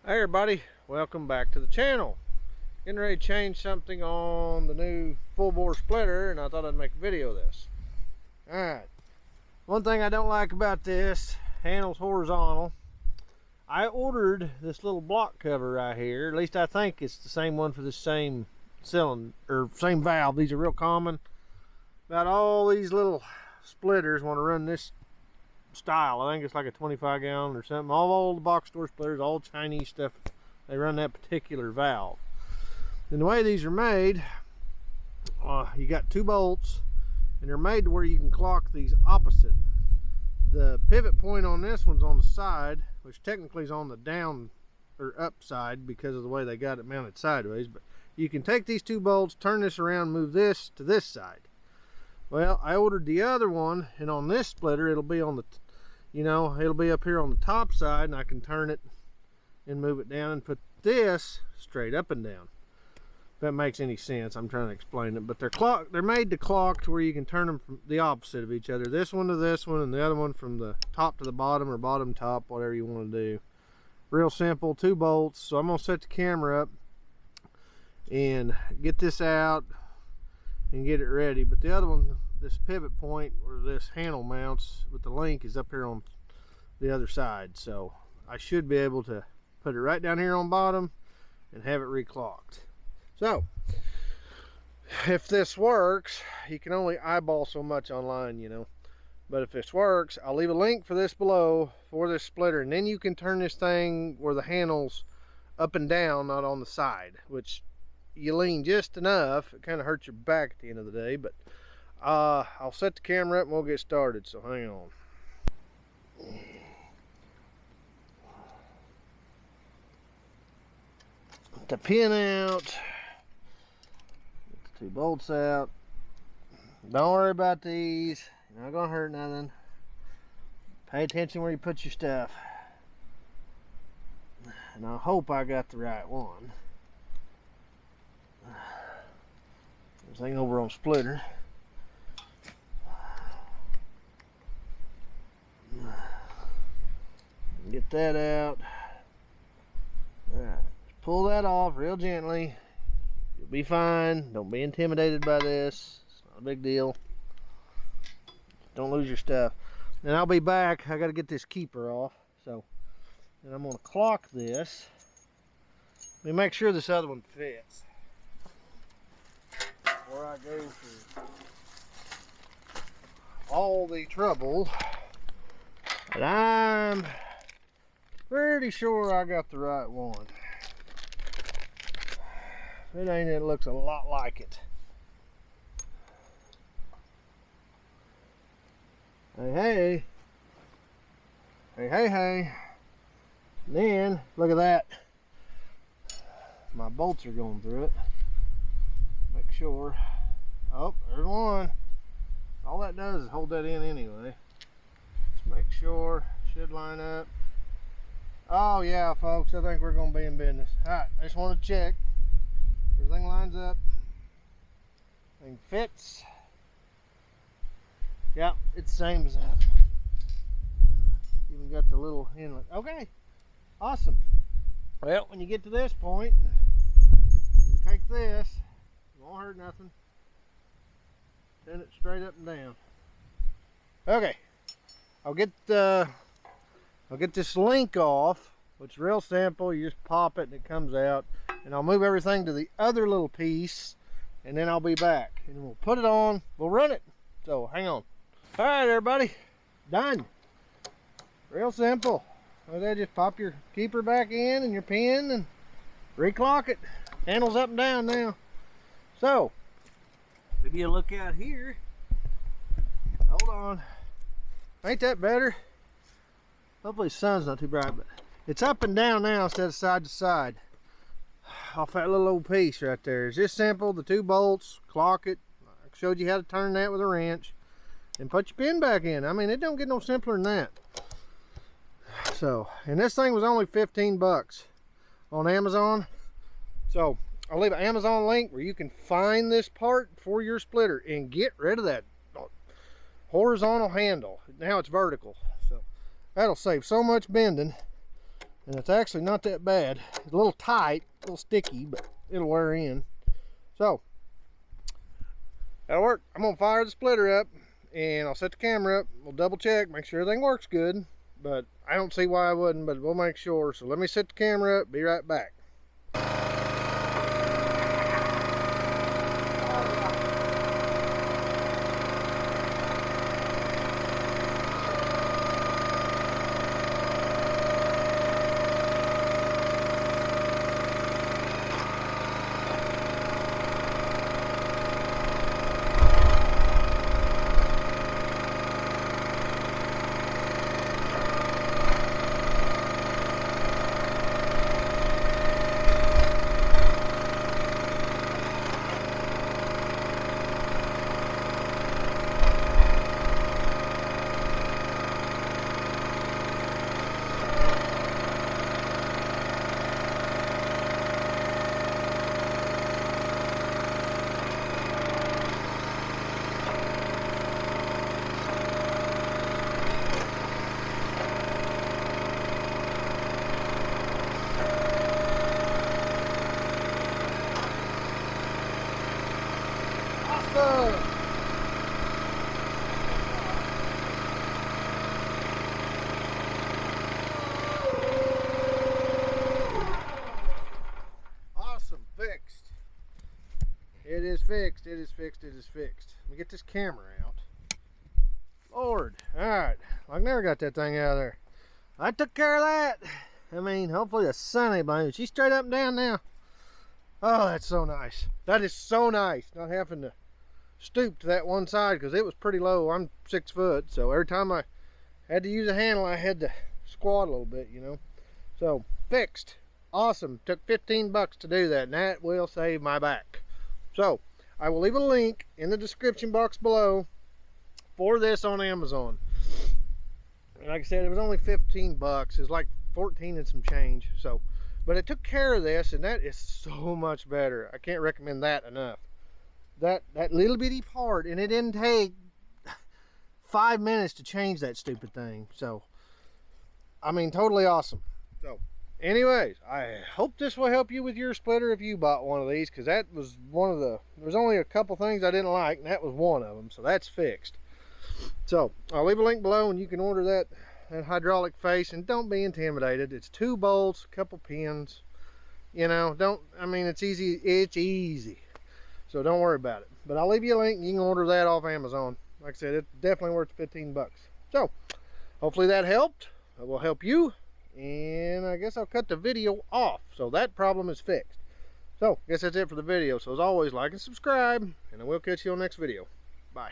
Hey everybody, welcome back to the channel. Getting ready to change something on the new full bore splitter, and I thought I'd make a video of this. Alright, one thing I don't like about this, handle's horizontal. I ordered this little block cover right here, at least I think it's the same one for the same cylinder, or same valve. These are real common. About all these little splitters want to run this style. I think it's like a 25 gallon or something. All the box store splitters, all Chinese stuff, they run that particular valve. And the way these are made, you got two bolts, and they're made to where you can clock these opposite. The pivot point on this one's on the side, which technically is on the down or up side because of the way they got it mounted sideways. But you can take these two bolts, turn this around, move this to this side. Well, I ordered the other one, and on this splitter it'll be on the, it'll be up here on the top side, and I can turn it and move it down and put this straight up and down. If that makes any sense, I'm trying to explain it. But they're made to clock to where you can turn them from the opposite of each other. This one to this one, and the other one from the top to the bottom, or bottom top, whatever you want to do. Real simple, two bolts. So I'm gonna set the camera up and get this out and get it ready. But the other one, this pivot point where this handle mounts with the link, is up here on the other side. So I should be able to put it right down here on bottom and have it reclocked. So if this works, you can only eyeball so much online, but if this works, I'll leave a link for this below for this splitter, and then you can turn this thing where the handle's up and down, not on the side, which you lean just enough. It kind of hurts your back at the end of the day, but I'll set the camera up and we'll get started, so hang on. Get the pin out, get the two bolts out. Don't worry about these, you're not gonna hurt nothing. Pay attention where you put your stuff, and I hope I got the right one. This thing over on splitter. Get that out. Alright, pull that off real gently. You'll be fine. Don't be intimidated by this. It's not a big deal. Don't lose your stuff. And I'll be back. I got to get this keeper off. So, and I'm going to clock this. Let me make sure this other one fits before I go through all the trouble. But I'm pretty sure I got the right one. If it ain't, it looks a lot like it. Hey. And then, look at that. My bolts are going through it. Make sure. Oh, there's one. All that does is hold that in anyway. Just make sure. Should line up. Oh yeah, folks, I think we're going to be in business. Alright, I just want to check. Everything lines up. Everything fits. Yeah, it's the same as that. Even got the little inlet. Okay, awesome. Well, when you get to this point, you can take this. It won't hurt nothing. Send it straight up and down. Okay, I'll get this link off, which is real simple. You just pop it and it comes out. And I'll move everything to the other little piece, and then I'll be back. And we'll put it on, we'll run it. So hang on. All right, everybody, done. Real simple. So then just pop your keeper back in and your pin and reclock it. Handle's up and down now. So, give you a look out here. Hold on. Ain't that better? Hopefully the sun's not too bright, but it's up and down now instead of side to side. Off that little old piece right there. It's just simple. The two bolts, clock it. I showed you how to turn that with a wrench, and put your pin back in. I mean, it don't get no simpler than that. So, and this thing was only 15 bucks on Amazon. So I'll leave an Amazon link where you can find this part for your splitter and get rid of that horizontal handle. Now it's vertical, so that'll save so much bending. And it's actually not that bad. It's a little tight, a little sticky, but it'll wear in. So, that'll work. I'm gonna fire the splitter up and I'll set the camera up. We'll double check, make sure everything works good. But I don't see why I wouldn't, but we'll make sure. So let me set the camera up, be right back. Awesome, fixed. It is fixed, it is fixed, it is fixed. Let me get this camera out. Lord, alright, I never got that thing out of there. I took care of that. I mean, hopefully the sun ain't blinding. She's straight up and down now. Oh, that's so nice. That is so nice, not having to stoop to that one side because it was pretty low. I'm 6 foot, so every time I had to use a handle, I had to squat a little bit, you know. So, fixed. Awesome. Took 15 bucks to do that, and that will save my back. So, I will leave a link in the description box below for this on Amazon. And like I said, it was only 15 bucks. It was like 14 and some change. So, but it took care of this, and that is so much better. I can't recommend that enough. That little bitty part, and it didn't take 5 minutes to change that stupid thing. So, I mean, totally awesome. So, anyways, I hope this will help you with your splitter if you bought one of these, because that was one of the, there was only a couple things I didn't like, and that was one of them. So that's fixed. So I'll leave a link below, and you can order that hydraulic face, and don't be intimidated. It's 2 bolts, a couple pins, you know. I mean, it's easy, so don't worry about it. But I'll leave you a link, and you can order that off Amazon. Like I said, it's definitely worth 15 bucks. So hopefully that helped. It will help you, and I guess I'll cut the video off. So that problem is fixed. So I guess that's it for the video. So as always, like and subscribe, and I will catch you on the next video. Bye.